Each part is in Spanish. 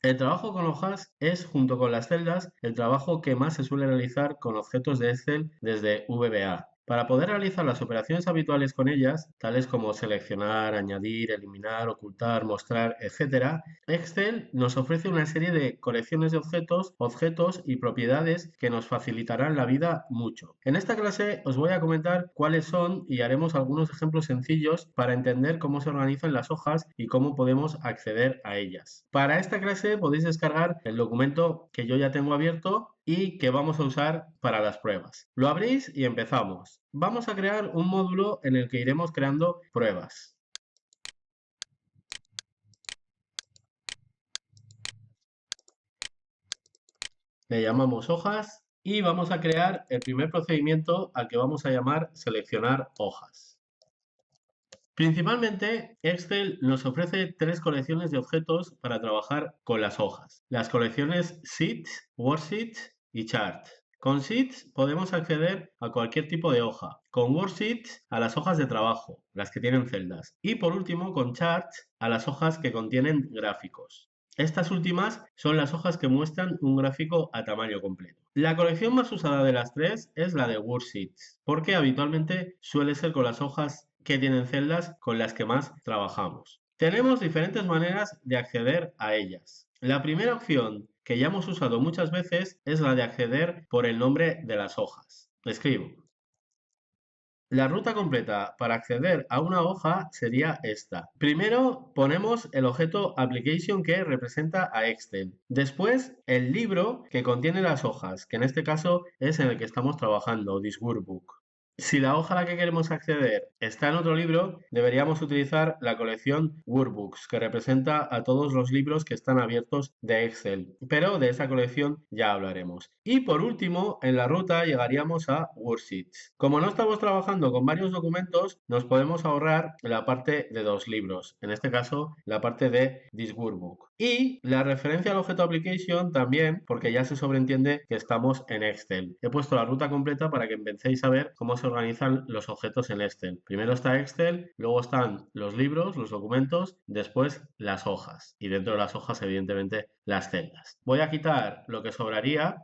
El trabajo con hojas es, junto con las celdas, el trabajo que más se suele realizar con objetos de Excel desde VBA. Para poder realizar las operaciones habituales con ellas, tales como seleccionar, añadir, eliminar, ocultar, mostrar, etc., Excel nos ofrece una serie de colecciones de objetos y propiedades que nos facilitarán la vida mucho. En esta clase os voy a comentar cuáles son y haremos algunos ejemplos sencillos para entender cómo se organizan las hojas y cómo podemos acceder a ellas. Para esta clase podéis descargar el documento que yo ya tengo abierto y que vamos a usar para las pruebas. Lo abrís y empezamos. Vamos a crear un módulo en el que iremos creando pruebas. Le llamamos hojas y vamos a crear el primer procedimiento al que vamos a llamar seleccionar hojas. Principalmente, Excel nos ofrece tres colecciones de objetos para trabajar con las hojas. Las colecciones Sheets, Worksheets y Chart. Con Sheets podemos acceder a cualquier tipo de hoja. Con Worksheets a las hojas de trabajo, las que tienen celdas. Y por último, con Charts a las hojas que contienen gráficos. Estas últimas son las hojas que muestran un gráfico a tamaño completo. La colección más usada de las tres es la de Worksheets, porque habitualmente suele ser con las hojas que tienen celdas con las que más trabajamos. Tenemos diferentes maneras de acceder a ellas. La primera opción, que ya hemos usado muchas veces, es la de acceder por el nombre de las hojas. Escribo. La ruta completa para acceder a una hoja sería esta. Primero ponemos el objeto Application que representa a Excel. Después el libro que contiene las hojas, que en este caso es en el que estamos trabajando, This Workbook. Si la hoja a la que queremos acceder está en otro libro, deberíamos utilizar la colección Workbooks, que representa a todos los libros que están abiertos de Excel, pero de esa colección ya hablaremos. Y por último, en la ruta llegaríamos a Worksheets. Como no estamos trabajando con varios documentos, nos podemos ahorrar la parte de dos libros, en este caso la parte de This Workbook. Y la referencia al objeto Application también, porque ya se sobreentiende que estamos en Excel. He puesto la ruta completa para que empecéis a ver cómo se organizan los objetos en Excel. Primero está Excel, luego están los libros, los documentos, después las hojas. Y dentro de las hojas, evidentemente, las celdas. Voy a quitar lo que sobraría,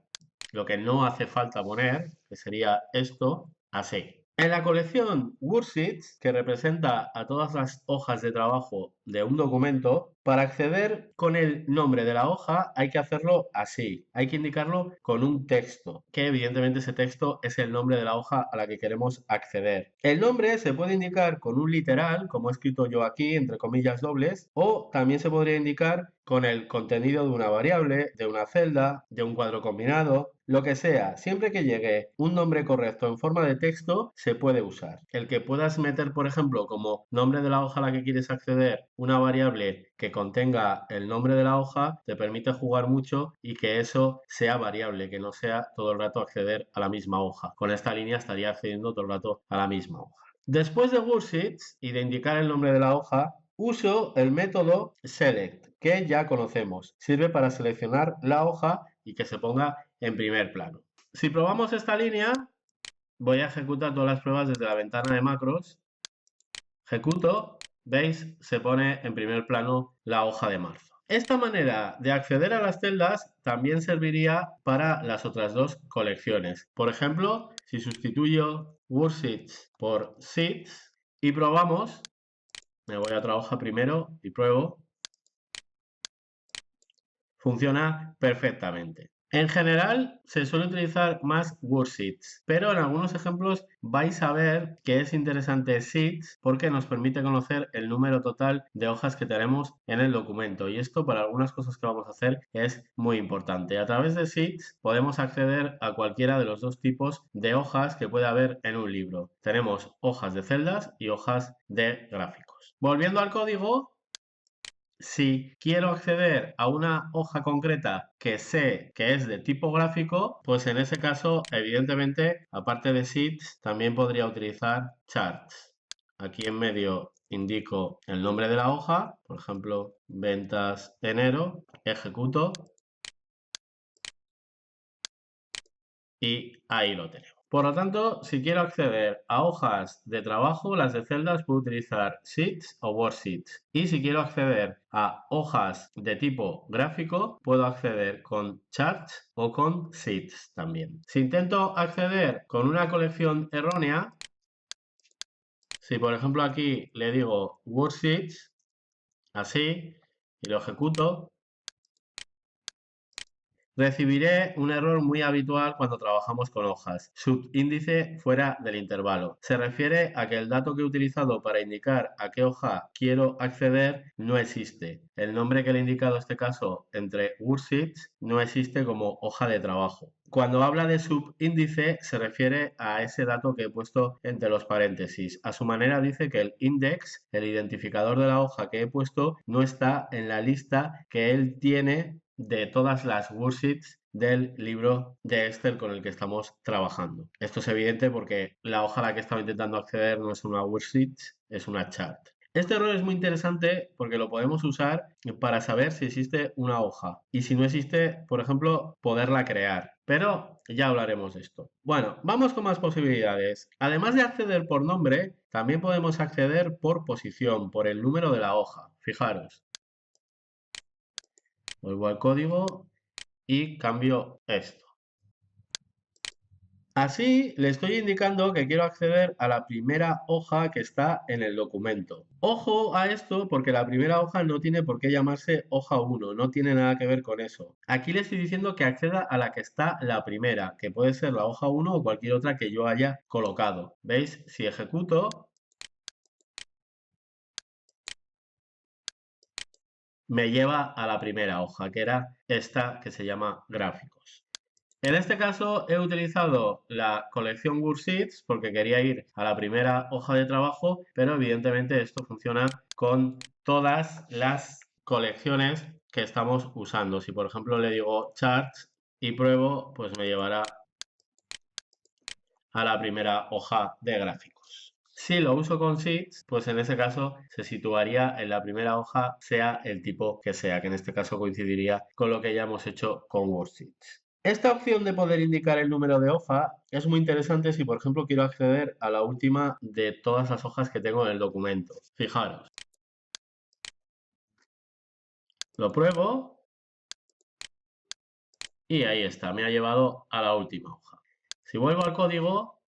lo que no hace falta poner, que sería esto, así. En la colección Worksheets, que representa a todas las hojas de trabajo de un documento, para acceder con el nombre de la hoja hay que hacerlo así. Hay que indicarlo con un texto, que evidentemente ese texto es el nombre de la hoja a la que queremos acceder. El nombre se puede indicar con un literal, como he escrito yo aquí, entre comillas dobles, o también se podría indicar con el contenido de una variable, de una celda, de un cuadro combinado, lo que sea. Siempre que llegue un nombre correcto en forma de texto, se puede usar. El que puedas meter, por ejemplo, como nombre de la hoja a la que quieres acceder, una variable que contenga el nombre de la hoja, te permite jugar mucho y que eso sea variable, que no sea todo el rato acceder a la misma hoja. Con esta línea estaría accediendo todo el rato a la misma hoja. Después de Worksheets y de indicar el nombre de la hoja, uso el método select, que ya conocemos. Sirve para seleccionar la hoja y que se ponga en primer plano. Si probamos esta línea, voy a ejecutar todas las pruebas desde la ventana de macros. Ejecuto, veis, se pone en primer plano la hoja de marzo. Esta manera de acceder a las celdas también serviría para las otras dos colecciones. Por ejemplo, si sustituyo Worksheets por Sheets y probamos, me voy a otra hoja primero y pruebo, funciona perfectamente. En general, se suele utilizar más Worksheets, pero en algunos ejemplos vais a ver que es interesante Sheets porque nos permite conocer el número total de hojas que tenemos en el documento. Y esto para algunas cosas que vamos a hacer es muy importante. A través de Sheets podemos acceder a cualquiera de los dos tipos de hojas que puede haber en un libro. Tenemos hojas de celdas y hojas de gráficos. Volviendo al código, si quiero acceder a una hoja concreta que sé que es de tipo gráfico, pues en ese caso, evidentemente, aparte de Sheets, también podría utilizar Charts. Aquí en medio indico el nombre de la hoja, por ejemplo, ventas enero, ejecuto y ahí lo tenemos. Por lo tanto, si quiero acceder a hojas de trabajo, las de celdas, puedo utilizar Sheets o Worksheets. Y si quiero acceder a hojas de tipo gráfico, puedo acceder con Charts o con Sheets también. Si intento acceder con una colección errónea, si por ejemplo aquí le digo Worksheets, así, y lo ejecuto, recibiré un error muy habitual cuando trabajamos con hojas, subíndice fuera del intervalo. Se refiere a que el dato que he utilizado para indicar a qué hoja quiero acceder no existe. El nombre que le he indicado en este caso entre worksheets no existe como hoja de trabajo. Cuando habla de subíndice se refiere a ese dato que he puesto entre los paréntesis. A su manera dice que el index, el identificador de la hoja que he puesto, no está en la lista que él tiene de todas las worksheets del libro de Excel con el que estamos trabajando. Esto es evidente porque la hoja a la que estaba intentando acceder no es una worksheet, es una chart. Este error es muy interesante porque lo podemos usar para saber si existe una hoja y si no existe, por ejemplo, poderla crear. Pero ya hablaremos de esto. Bueno, vamos con más posibilidades. Además de acceder por nombre, también podemos acceder por posición, por el número de la hoja. Fijaros. Vuelvo al código y cambio esto. Así le estoy indicando que quiero acceder a la primera hoja que está en el documento. Ojo a esto porque la primera hoja no tiene por qué llamarse hoja 1, no tiene nada que ver con eso. Aquí le estoy diciendo que acceda a la que está la primera, que puede ser la hoja 1 o cualquier otra que yo haya colocado. ¿Veis? Si ejecuto, me lleva a la primera hoja, que era esta que se llama gráficos. En este caso he utilizado la colección Worksheets porque quería ir a la primera hoja de trabajo, pero evidentemente esto funciona con todas las colecciones que estamos usando. Si por ejemplo le digo Charts y pruebo, pues me llevará a la primera hoja de gráficos. Si lo uso con Sheets, pues en ese caso se situaría en la primera hoja, sea el tipo que sea, que en este caso coincidiría con lo que ya hemos hecho con Worksheets. Esta opción de poder indicar el número de hoja es muy interesante si, por ejemplo, quiero acceder a la última de todas las hojas que tengo en el documento. Fijaros. Lo pruebo y ahí está, me ha llevado a la última hoja. Si vuelvo al código,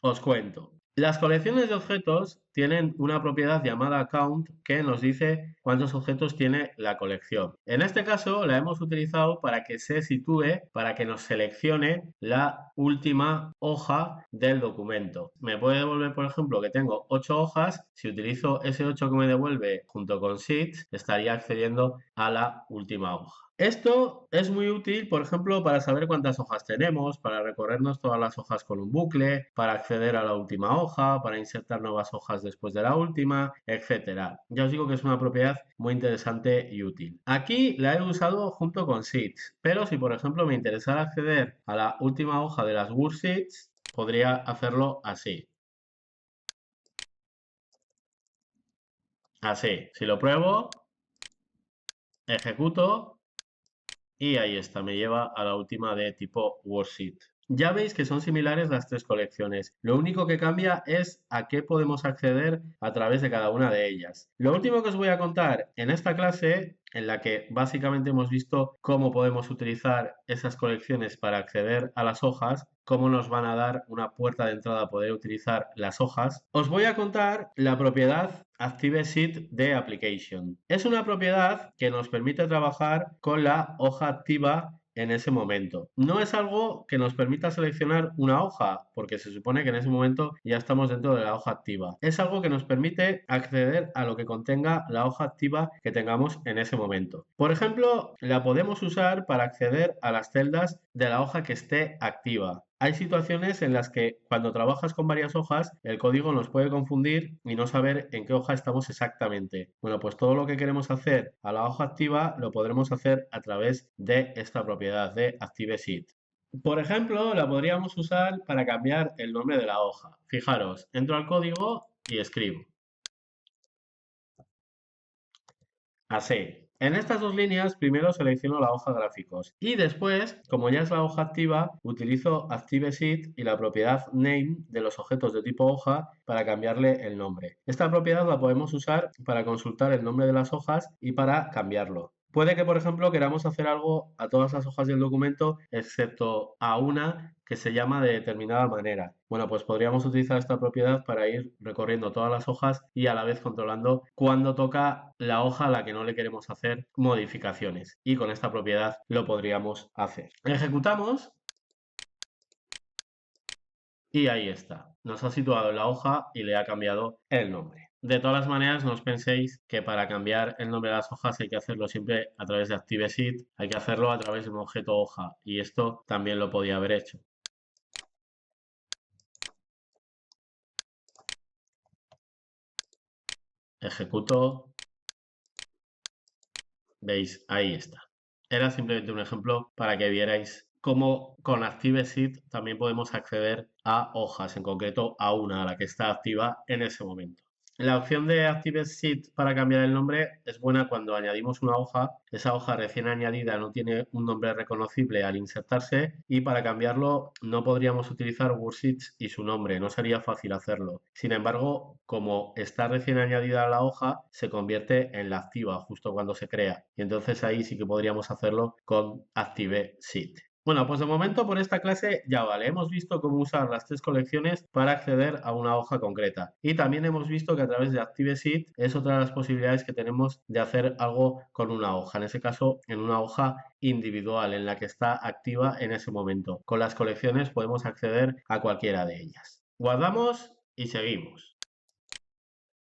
os cuento. Las colecciones de objetos tienen una propiedad llamada count que nos dice cuántos objetos tiene la colección. En este caso la hemos utilizado para que se sitúe, para que nos seleccione la última hoja del documento. Me puede devolver, por ejemplo, que tengo 8 hojas. Si utilizo ese 8 que me devuelve junto con sheets, estaría accediendo a la última hoja. Esto es muy útil, por ejemplo, para saber cuántas hojas tenemos, para recorrernos todas las hojas con un bucle, para acceder a la última hoja, para insertar nuevas hojas después de la última, etcétera. Ya os digo que es una propiedad muy interesante y útil. Aquí la he usado junto con Sheets, pero si por ejemplo me interesara acceder a la última hoja de las Worksheets, podría hacerlo así. Así, si lo pruebo, ejecuto y ahí está, me lleva a la última de tipo Worksheet. Ya veis que son similares las tres colecciones. Lo único que cambia es a qué podemos acceder a través de cada una de ellas. Lo último que os voy a contar en esta clase, en la que básicamente hemos visto cómo podemos utilizar esas colecciones para acceder a las hojas, cómo nos van a dar una puerta de entrada a poder utilizar las hojas, os voy a contar la propiedad ActiveSheet de Application. Es una propiedad que nos permite trabajar con la hoja activa en ese momento. No es algo que nos permita seleccionar una hoja, porque se supone que en ese momento ya estamos dentro de la hoja activa. Es algo que nos permite acceder a lo que contenga la hoja activa que tengamos en ese momento. Por ejemplo, la podemos usar para acceder a las celdas de la hoja que esté activa. Hay situaciones en las que cuando trabajas con varias hojas, el código nos puede confundir y no saber en qué hoja estamos exactamente. Bueno, pues todo lo que queremos hacer a la hoja activa lo podremos hacer a través de esta propiedad de ActiveSheet. Por ejemplo, la podríamos usar para cambiar el nombre de la hoja. Fijaros, entro al código y escribo. Así. En estas dos líneas, primero selecciono la hoja gráficos y después, como ya es la hoja activa, utilizo ActiveSheet y la propiedad name de los objetos de tipo hoja para cambiarle el nombre. Esta propiedad la podemos usar para consultar el nombre de las hojas y para cambiarlo. Puede que, por ejemplo, queramos hacer algo a todas las hojas del documento, excepto a una que se llama de determinada manera. Bueno, pues podríamos utilizar esta propiedad para ir recorriendo todas las hojas y a la vez controlando cuándo toca la hoja a la que no le queremos hacer modificaciones. Y con esta propiedad lo podríamos hacer. Ejecutamos y ahí está. Nos ha situado en la hoja y le ha cambiado el nombre. De todas las maneras, no os penséis que para cambiar el nombre de las hojas hay que hacerlo siempre a través de ActiveSheet, hay que hacerlo a través de un objeto hoja y esto también lo podía haber hecho. Ejecuto, veis, ahí está. Era simplemente un ejemplo para que vierais cómo con ActiveSheet también podemos acceder a hojas, en concreto a una, a la que está activa en ese momento. La opción de ActiveSheet para cambiar el nombre es buena cuando añadimos una hoja. Esa hoja recién añadida no tiene un nombre reconocible al insertarse y para cambiarlo no podríamos utilizar Worksheets y su nombre, no sería fácil hacerlo. Sin embargo, como está recién añadida a la hoja, se convierte en la activa justo cuando se crea y entonces ahí sí que podríamos hacerlo con ActiveSheet. Bueno, pues de momento por esta clase ya vale. Hemos visto cómo usar las tres colecciones para acceder a una hoja concreta. Y también hemos visto que a través de ActiveSheet es otra de las posibilidades que tenemos de hacer algo con una hoja. En ese caso, en una hoja individual en la que está activa en ese momento. Con las colecciones podemos acceder a cualquiera de ellas. Guardamos y seguimos.